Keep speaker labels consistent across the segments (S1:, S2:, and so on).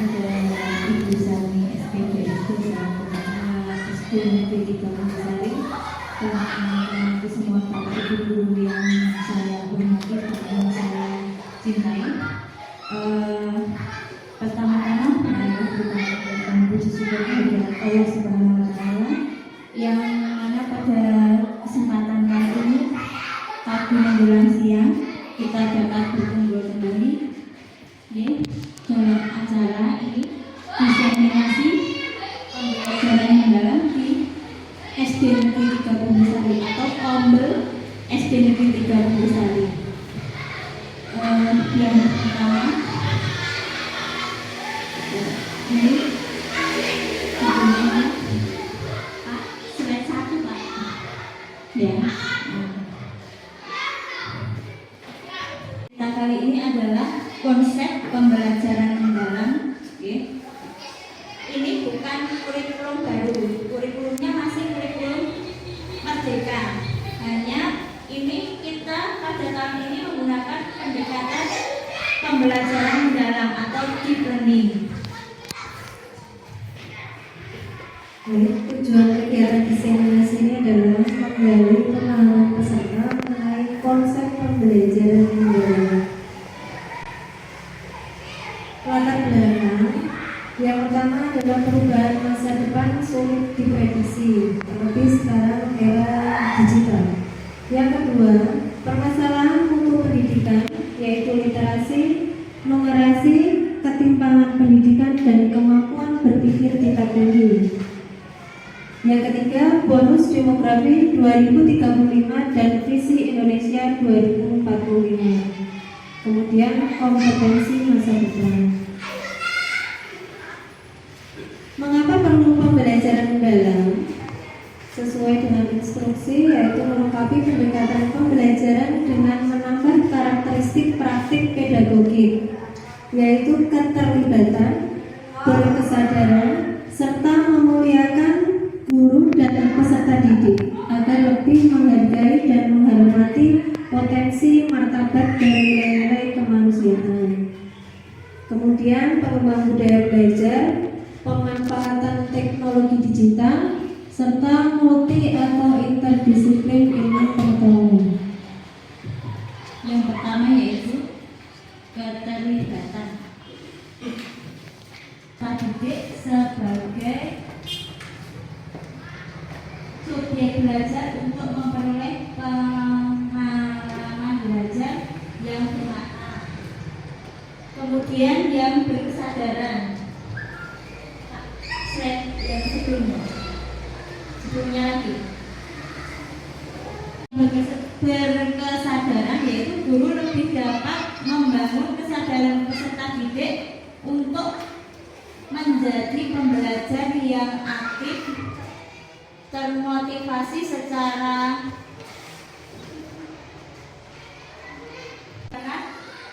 S1: ada Ibu Sani SPDSD selaku SD Negeri 3 Bundesari, dan nanti semua Bapak Ibu guru yang saya hormati dan saya cintai. Pertama-tama marilah kita mengucapkan puji syukur kepada Allah Subhanahu wa Ta'ala yang mana pada kesempatan kali ini pagi menjelang siang kita dapat berkumpul kembali dalam acara ini diseminasi pembelajaran mendalam di SD Negeri 3 Bundesari atau Ombel SD Negeri 3 Bundesari. Yang pertama ini slide 1 Pak ya. Kita kali ini adalah konsep pembelajaran mendalam. Ini bukan kurikulum baru, kurikulumnya masih kurikulum merdeka. Hanya ini kita pada tahun ini menggunakan pendekatan pembelajaran mendalam atau deep learning.
S2: Tujuan kegiatan diseminasi ini adalah menggali pemahaman peserta mengenai konsep pembelajaran mendalam. Latar belakang yang pertama adalah perubahan masa depan sulit diprediksi, terlebih sekarang era digital. Yang kedua, permasalahan mutu pendidikan, yaitu literasi, numerasi, ketimpangan pendidikan, dan kemampuan berpikir tingkat tinggi. Yang ketiga, bonus demografi 2035 dan visi Indonesia 2045. Kemudian kompetensi masa depan. Mengapa perlu pembelajaran mendalam? Sesuai dengan instruksi, yaitu melengkapi pendekatan pembelajaran dengan menambah karakteristik praktik pedagogik, yaitu keterlibatan, berkesadaran, serta memuliakan guru dan peserta didik agar lebih menghargai dan menghormati potensi, martabat, dan nilai-nilai kemanusiaan. Kemudian pengembangan budaya belajar, pemanfaatan teknologi digital, serta multi atau interdisiplin ilmu pengetahuan.
S1: Yang pertama yaitu keterlibatan. Peserta didik sebagai subjek belajar untuk memperoleh pengalaman belajar yang bermakna. Kemudian yang berkesadaran. Slide yang sebelumnya lagi. Berkesadaran yaitu guru lebih dapat membangun kesadaran peserta didik untuk menjadi pembelajar yang aktif, termotivasi secara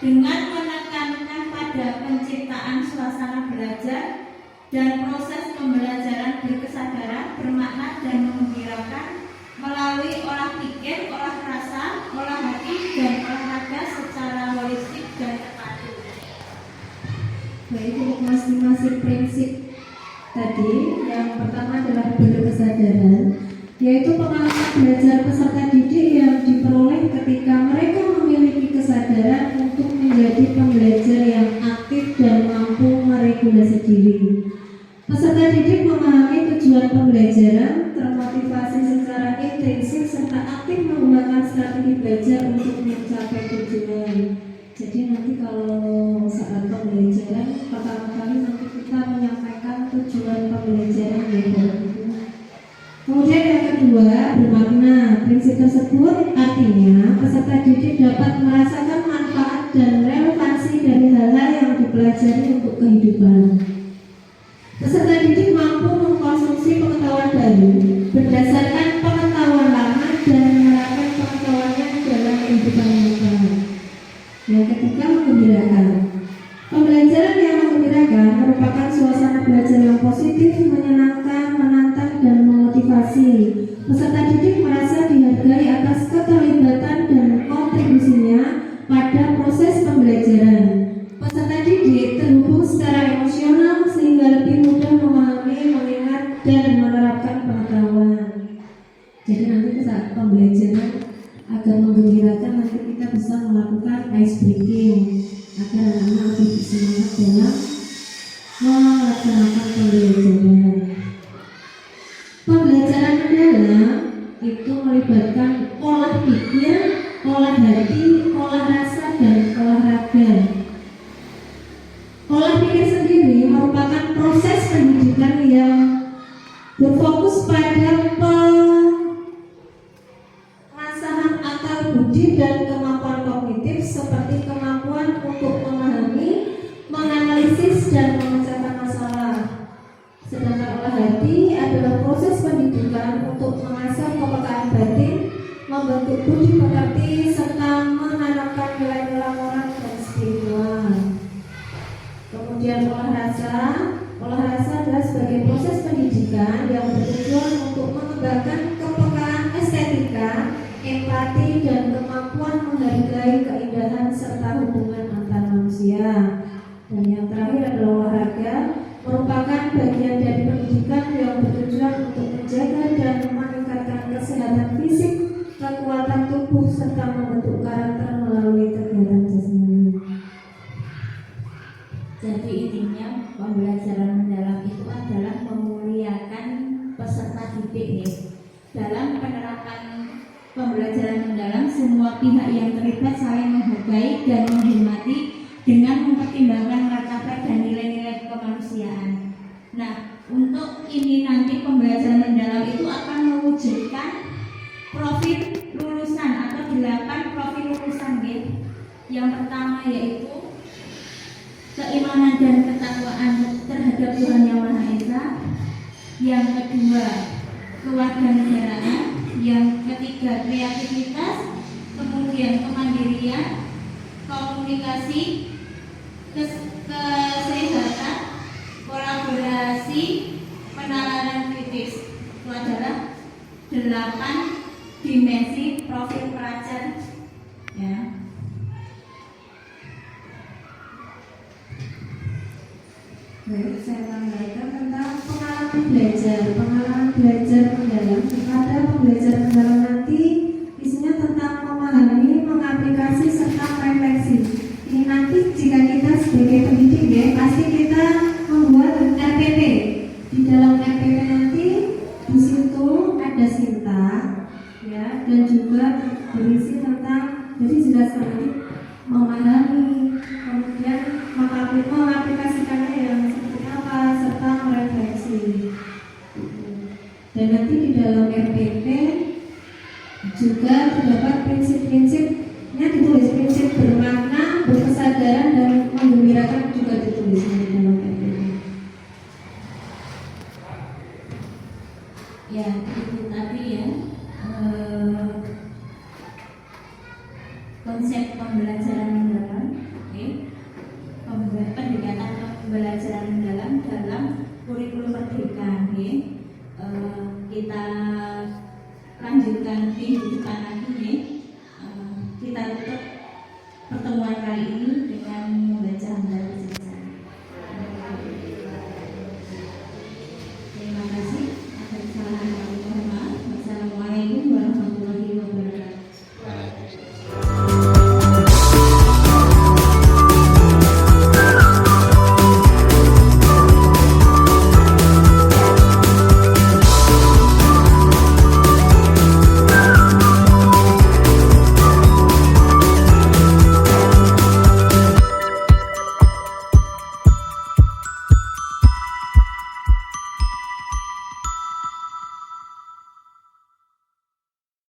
S1: dengan menekankan pada penciptaan suasana belajar dan proses pembelajaran berkesadaran, bermakna, dan menggembirakan melalui olah pikir, olah rasa, olah hati, dan olahraga secara holistik dan terpadu.
S2: Baik, untuk masing-masing prinsip tadi, yang pertama adalah berkesadaran, yaitu pengalaman belajar peserta didik yang diperoleh ketika mereka memiliki kesadaran untuk menjadi pembelajar yang aktif dan mampu meregulasi diri. Peserta didik memahami tujuan pembelajaran, termotivasi secara intrinsik, serta aktif menggunakan strategi belajar untuk mencapai tujuan. Jadi nanti kalau saat pembelajaran pertama kali nanti kita menyampaikan tujuan pembelajaran yang Kemudian yang kedua, bermakna. Prinsip tersebut artinya peserta didik dapat merasakan manfaat dan relevansi dari hal-hal yang dipelajari untuk kehidupan. Peserta didik mampu mengkonsumsi pengetahuan baru berdasarkan pengetahuan lama dan menerapkan pengetahuannya dalam kehidupan nyata. Yang ketiga, menggembirakan. Pembelajaran yang menggembirakan merupakan suasana belajar yang positif, menyenangkan, menantang, dan memotivasi. Peserta didik merasa dihargai atas keterlibatan dan kontribusinya pada proses pembelajaran. Peserta didik terhubung secara emosional dalam melaksanakan pembelajaran. Pembelajaran mendalam itu melibatkan olah pikir, olah hati, olah rasa, dan olahraga. Olah pikir sendiri merupakan proses pendidikan yang berfokus pada pengasahan akal budi dan kemampuan kognitif seperti kemampuan untuk memahami, menganalisis, dan memecahkan masalah. Sedangkan olah hati adalah proses pendidikan untuk mengasah kepekaan batin, membentuk budi pekerti, serta menanamkan nilai-nilai moral dan spiritual. Kemudian olah rasa adalah sebagai proses pendidikan yang bertujuan untuk mengembangkan kepekaan estetika, empati, dan kemampuan menghargai keindahan serta hubungan antar manusia. Dan yang terakhir adalah olahraga, merupakan bagian dari pendidikan yang bertujuan untuk menjaga dan meningkatkan kesehatan fisik, kekuatan tubuh, serta membentuk karakter melalui kegiatan jasmani.
S1: Jadi intinya pembelajaran mendalam itu adalah memuliakan peserta didik ya. Dalam penerapan pembelajaran mendalam, semua pihak yang terlibat saling menghargai dan menghormati dengan mempertimbangkan martabat dan nilai-nilai kemanusiaan. Nah, untuk ini nanti pembelajaran mendalam itu akan mewujudkan profil lulusan atau 8 profil lulusan ya. Yang pertama yaitu keimanan dan ketakwaan terhadap Tuhan Yang Maha Esa. Yang kedua, kewarganegaraan. Yang ketiga, kreativitas. Kemudian kemandirian, komunikasi, kesehatan, kolaborasi, penalaran kritis. Itu adalah 8 dimensi profil pelajar ya.
S2: Baik, saya sampaikan tentang pengalaman belajar mendalam. Pada pembelajaran mendalam nanti isinya tentang memahami, mengaplikasi, serta refleksi. Ini nanti jika kita sebagai pendidik ya, pasti kita membuat RPP. Di dalam RPP nanti di situ ada sinta ya, dan juga berisi tentang, jadi jelaskan nanti memahami, kemudian mengaplikasikannya yang seperti apa, serta merefleksi. Dan nanti di dalam RPP juga terdapat prinsip-prinsipnya ditulis, prinsip bermakna, berkesadaran, dan menggembirakan juga ditulis di dalam RPP.
S1: Ya, itu tadi ya konsep pembelajaran mendalam, pendekatan pembelajaran mendalam dalam kurikulum merdeka. Kita lanjutkan minggu depan lagi. Kita tutup pertemuan kali ini